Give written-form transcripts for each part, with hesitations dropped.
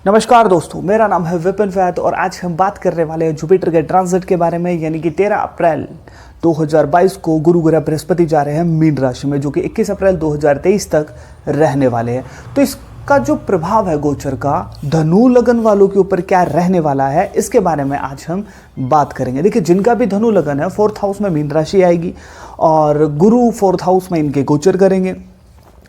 नमस्कार दोस्तों, मेरा नाम है विपिन फैद और आज हम बात करने वाले हैं जुपिटर के ट्रांजिट के बारे में। यानी कि 13 अप्रैल 2022 को गुरु ग्रह बृहस्पति जा रहे हैं मीन राशि में, जो कि 21 अप्रैल 2023 तक रहने वाले हैं। तो इसका जो प्रभाव है गोचर का धनु लगन वालों के ऊपर क्या रहने वाला है, इसके बारे में आज हम बात करेंगे। देखिए, जिनका भी धनु लगन है, 4th हाउस में मीन राशि आएगी और गुरु 4th हाउस में इनके गोचर करेंगे।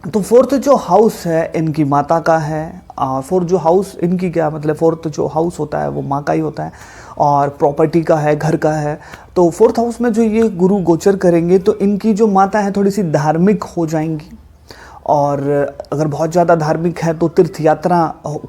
तो 4th जो हाउस है इनकी माता का है। 4th जो हाउस इनकी क्या मतलब 4th जो हाउस होता है वो माँ का ही होता है और प्रॉपर्टी का है, घर का है। तो 4th हाउस में जो ये गुरु गोचर करेंगे तो इनकी जो माता है थोड़ी सी धार्मिक हो जाएंगी और अगर बहुत ज़्यादा धार्मिक है तो तीर्थ यात्रा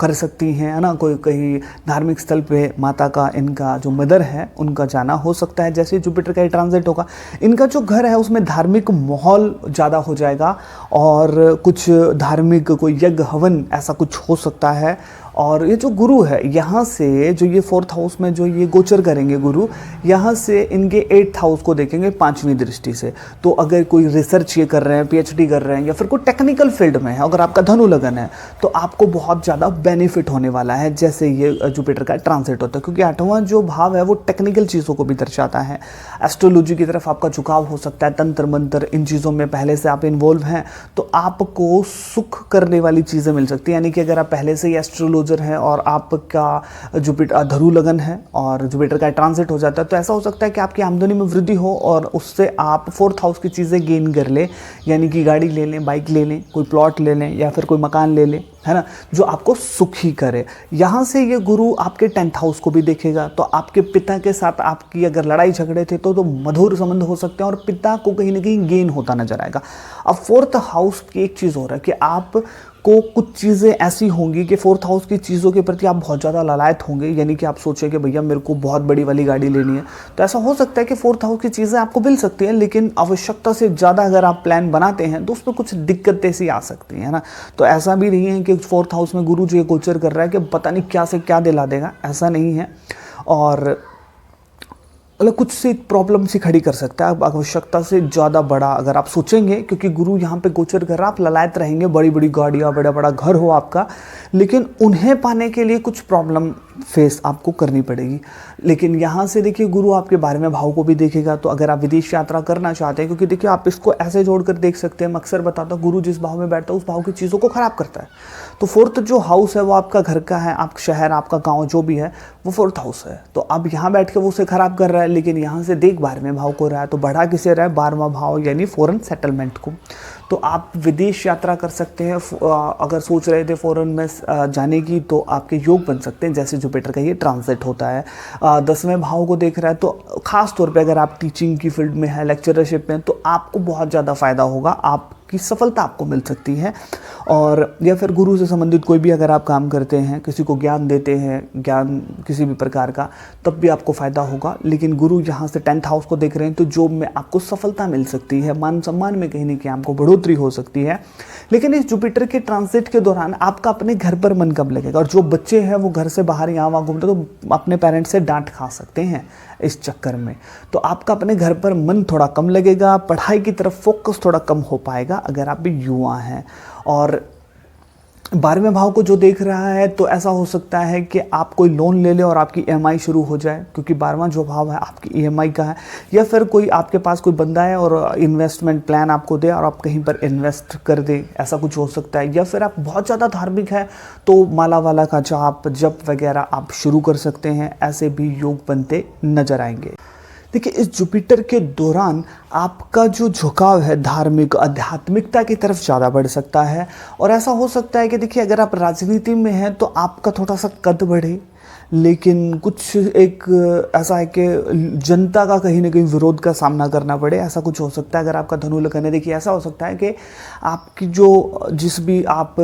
कर सकती हैं, है ना। कोई कहीं धार्मिक स्थल पे माता का, इनका जो मदर है उनका जाना हो सकता है। जैसे जुपिटर का ये ट्रांजिट होगा, इनका जो घर है उसमें धार्मिक माहौल ज़्यादा हो जाएगा और कुछ धार्मिक कोई यज्ञ हवन ऐसा कुछ हो सकता है। और ये जो गुरु है यहाँ से जो ये 4th हाउस में जो ये गोचर करेंगे गुरु, यहाँ से इनके 8th हाउस को देखेंगे 5वीं दृष्टि से। तो अगर कोई रिसर्च ये कर रहे हैं, PhD कर रहे हैं या फिर कोई टेक्निकल फील्ड में है, अगर आपका धनु लगन है तो आपको बहुत ज़्यादा बेनिफिट होने वाला है जैसे ये जुपिटर का ट्रांजिट होता है। क्योंकि 8वां जो भाव है वो टेक्निकल चीज़ों को भी दर्शाता है। एस्ट्रोलॉजी की तरफ आपका झुकाव हो सकता है, तंत्र मंत्र, इन चीज़ों में पहले से आप इन्वॉल्व हैं तो आपको सुख करने वाली चीज़ें मिल सकती हैं। यानी कि अगर आप पहले से ही एस्ट्रोलॉजर है और आपका जुपिटर धनु लगन है और जुपिटर का ट्रांजिट हो जाता है तो ऐसा हो सकता है कि आपकी आमदनी में वृद्धि हो और उससे आप 4th हाउस की चीज़ें गेन कर लें। यानी कि गाड़ी ले लें, बाइक ले लें, कोई प्लॉट ले लें या फिर कोई मकान ले लें, है ना, जो आपको सुखी करे। यहाँ से ये गुरु आपके 10th हाउस को भी देखेगा तो आपके पिता के साथ आपकी अगर लड़ाई झगड़े थे तो मधुर संबंध हो सकते हैं और पिता को कहीं ना कहीं गेन होता नजर आएगा। अब 4th हाउस की एक चीज़ हो रहा है कि आप को कुछ चीज़ें ऐसी होंगी कि 4th हाउस की चीज़ों के प्रति आप बहुत ज़्यादा लालायत होंगे। यानी कि आप सोचें कि भैया मेरे को बहुत बड़ी वाली गाड़ी लेनी है, तो ऐसा हो सकता है कि 4th हाउस की चीज़ें आपको मिल सकती हैं, लेकिन आवश्यकता से ज़्यादा अगर आप प्लान बनाते हैं तो उसमें कुछ दिक्कतें सी आ सकती हैं ना। तो ऐसा भी नहीं है कि 4th हाउस में गुरु जो गोचर कर रहा है कि पता नहीं क्या से क्या दिला देगा, ऐसा नहीं है। और मतलब कुछ सी प्रॉब्लम सी खड़ी कर सकता है। अब आवश्यकता से ज़्यादा बड़ा अगर आप सोचेंगे, क्योंकि गुरु यहाँ पे गोचर कर रहा है, आप ललायत रहेंगे, बड़ी बड़ी गाड़ियाँ, बड़ा बड़ा घर हो आपका, लेकिन उन्हें पाने के लिए कुछ प्रॉब्लम फेस आपको करनी पड़ेगी। लेकिन यहाँ से देखिए गुरु आपके 12वें भाव को भी देखेगा। तो अगर आप विदेश यात्रा करना चाहते हैं, क्योंकि देखिए आप इसको ऐसे जोड़कर देख सकते हैं, मैं अक्सर बताता हूँ गुरु जिस भाव में बैठता है उस भाव की चीज़ों को ख़राब करता है। तो 4th जो हाउस है वो आपका घर का है, आप शहर, आपका गाँव जो भी है वो 4th हाउस है। तो अब यहाँ बैठ के वो उसे ख़राब कर रहा है, लेकिन यहाँ से देख 12वें भाव को रहा है तो बढ़ा किसे रहा है, 12वां भाव यानी फॉरेन सेटलमेंट को। तो आप विदेश यात्रा कर सकते हैं। अगर सोच रहे थे फॉरेन में जाने की तो आपके योग बन सकते हैं जैसे जुपिटर का ये ट्रांजिट होता है। 10वें भाव को देख रहा है तो ख़ास तौर पे अगर आप टीचिंग की फील्ड में है, लेक्चरशिप में, तो आपको बहुत ज़्यादा फ़ायदा होगा, आपकी सफलता आपको मिल सकती है। और या फिर गुरु से संबंधित कोई भी अगर आप काम करते हैं, किसी को ज्ञान देते हैं, ज्ञान किसी भी प्रकार का, तब भी आपको फ़ायदा होगा। लेकिन गुरु यहाँ से 10th हाउस को देख रहे हैं तो जॉब में आपको सफलता मिल सकती है, मान सम्मान में कहीं ना कहीं आपको बढ़ोतरी हो सकती है। लेकिन इस जुपिटर के ट्रांजिट के दौरान आपका अपने घर पर मन कम लगेगा और जो बच्चे हैं वो घर से बाहर यहाँ वहाँ घूमते तो अपने पेरेंट्स से डांट खा सकते हैं इस चक्कर में। तो आपका अपने घर पर मन थोड़ा कम लगेगा, पढ़ाई की तरफ फोकस थोड़ा कम हो पाएगा अगर आप भी युवा हैं। और 12वें भाव को जो देख रहा है तो ऐसा हो सकता है कि आप कोई लोन ले ले और आपकी EMI शुरू हो जाए, क्योंकि 12वां जो भाव है आपकी EMI का है। या फिर कोई आपके पास कोई बंदा है और इन्वेस्टमेंट प्लान आपको दे और आप कहीं पर इन्वेस्ट कर दे, ऐसा कुछ हो सकता है। या फिर आप बहुत ज़्यादा धार्मिक है तो माला वाला का जाप, जप वगैरह आप शुरू कर सकते हैं, ऐसे भी योग बनते नजर आएंगे। देखिए, इस जुपिटर के दौरान आपका जो झुकाव है धार्मिक आध्यात्मिकता की तरफ ज़्यादा बढ़ सकता है। और ऐसा हो सकता है कि देखिए अगर आप राजनीति में हैं तो आपका थोड़ा सा कद बढ़े, लेकिन कुछ एक ऐसा है कि जनता का कहीं ना कहीं विरोध का सामना करना पड़े, ऐसा कुछ हो सकता है। अगर आपका धनु लगन है, देखिए ऐसा हो सकता है कि आपकी जो जिस भी आप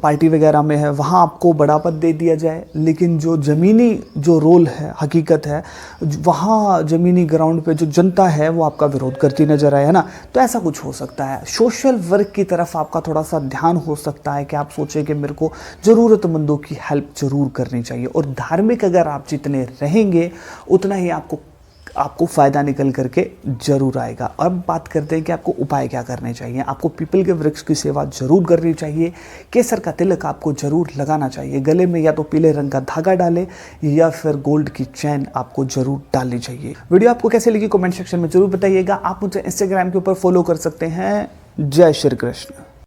पार्टी वगैरह में है वहाँ आपको बड़ा पद दे दिया जाए, लेकिन जो ज़मीनी जो रोल है, हकीकत है, वहाँ ज़मीनी ग्राउंड पे जो जनता है वो आपका विरोध करती नजर आए, है ना। तो ऐसा कुछ हो सकता है। सोशल वर्क की तरफ आपका थोड़ा सा ध्यान हो सकता है कि आप सोचें कि मेरे को ज़रूरतमंदों की हेल्प ज़रूर करनी चाहिए। और धार्मिक अगर आप जितने रहेंगे उतना ही आपको आपको फ़ायदा निकल करके जरूर आएगा। अब बात करते हैं कि आपको उपाय क्या करने चाहिए। आपको पीपल के वृक्ष की सेवा जरूर करनी चाहिए। केसर का तिलक आपको जरूर लगाना चाहिए। गले में या तो पीले रंग का धागा डालें या फिर गोल्ड की चैन आपको जरूर डालनी चाहिए। वीडियो आपको कैसे लगी कमेंट सेक्शन में जरूर बताइएगा। आप मुझे इंस्टाग्राम के ऊपर फॉलो कर सकते हैं। जय श्री कृष्ण।